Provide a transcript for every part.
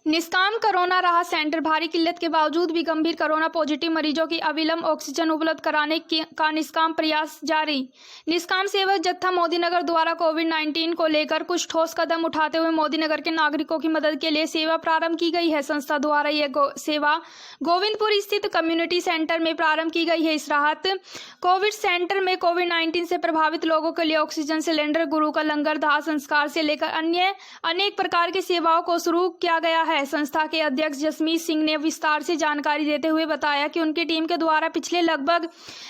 निष्काम कोरोना राहत सेंटर भारी किल्लत के बावजूद भी गंभीर कोरोना पॉजिटिव मरीजों की अविलंब ऑक्सीजन उपलब्ध कराने का निष्काम प्रयास जारी। निष्काम सेवक जत्था मोदीनगर द्वारा कोविड-19 को लेकर कुछ ठोस कदम उठाते हुए मोदीनगर के नागरिकों की मदद के लिए सेवा प्रारंभ की गई है। संस्था द्वारा यह सेवा गोविंदपुर स्थित कम्युनिटी सेंटर में प्रारंभ की गई है। इस राहत कोविड सेंटर में कोविड-19 से प्रभावित लोगों के लिए ऑक्सीजन सिलेंडर, गुरु का लंगर, दाह संस्कार से लेकर अन्य अनेक प्रकार की सेवाओं को शुरू किया गया है। संस्था के अध्यक्ष जसमीत सिंह ने विस्तार से जानकारी देते हुए बताया कि उनकी टीम के द्वारा पिछले लगभग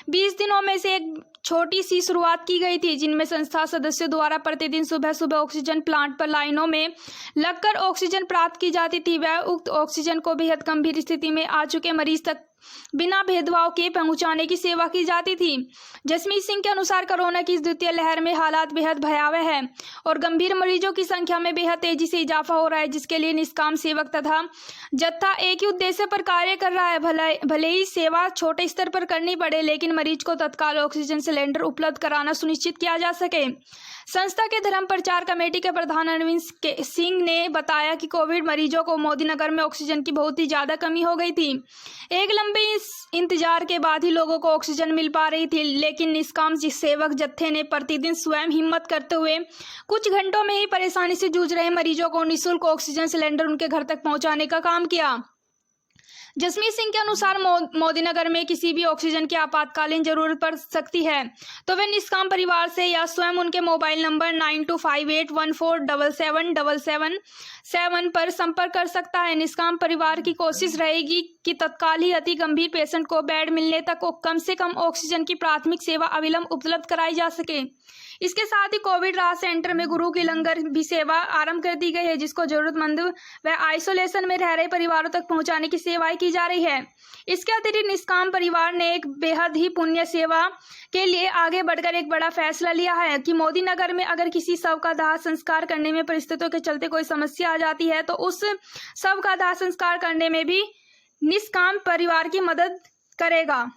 20 दिनों में से एक छोटी सी शुरुआत की गई थी, जिनमें संस्था सदस्यों द्वारा प्रतिदिन सुबह सुबह ऑक्सीजन प्लांट पर लाइनों में लगकर ऑक्सीजन प्राप्त की जाती थी। वह उक्त ऑक्सीजन को बेहद गंभीर स्थिति में आ चुके मरीज तक बिना भेदभाव के पहुंचाने की सेवा की जाती थी। जसमीत सिंह के अनुसार कोरोना की इस द्वितीय लहर में हालात बेहद भयावह है और गंभीर मरीजों की संख्या में बेहद तेजी से इजाफा हो रहा है, जिसके लिए निष्काम सेवक तथा जत्था एक ही उद्देश्य पर कार्य कर रहा है। भले ही सेवा छोटे स्तर पर करनी पड़े, लेकिन मरीज को तत्काल ऑक्सीजन सिलेंडर उपलब्ध कराना सुनिश्चित किया जा सके। संस्था के धर्म प्रचार कमेटी के प्रधान अरविंद सिंह ने बताया कि कोविड मरीजों को मोदीनगर में ऑक्सीजन की बहुत ही ज्यादा कमी हो गई थी। एक लंबे इंतजार के बाद ही लोगों को ऑक्सीजन मिल पा रही थी, लेकिन निष्काम सेवक जत्थे ने प्रतिदिन स्वयं हिम्मत करते हुए कुछ घंटों में ही परेशानी से जूझ रहे मरीजों को निःशुल्क ऑक्सीजन सिलेंडर उनके घर तक पहुंचाने का काम किया। जसमीत सिंह के अनुसार मोदीनगर में किसी भी ऑक्सीजन की आपातकालीन जरूरत पड़ सकती है तो वे निष्काम परिवार से या स्वयं उनके मोबाइल नंबर 9258147777 पर संपर्क कर सकता है। निष्काम परिवार की कोशिश रहेगी कि तत्काल ही अति गंभीर पेशेंट को बेड मिलने तक कम से कम ऑक्सीजन की प्राथमिक सेवा अविलंब उपलब्ध कराई जा सके। इसके साथ ही कोविड राहत सेंटर में गुरु की लंगर भी सेवा आरंभ कर दी गई है, जिसको जरूरतमंद व आइसोलेशन में रह रहे परिवारों तक पहुंचाने की सेवाएं की जा रही है। इसके अतिरिक्त निष्काम परिवार ने एक बेहद ही पुण्य सेवा के लिए आगे बढ़कर एक बड़ा फैसला लिया है कि मोदीनगर में अगर किसी शव का दाह संस्कार करने में परिस्थितियों के चलते कोई समस्या आ जाती है तो उस शव का दाह संस्कार करने में भी निष्काम परिवार की मदद करेगा।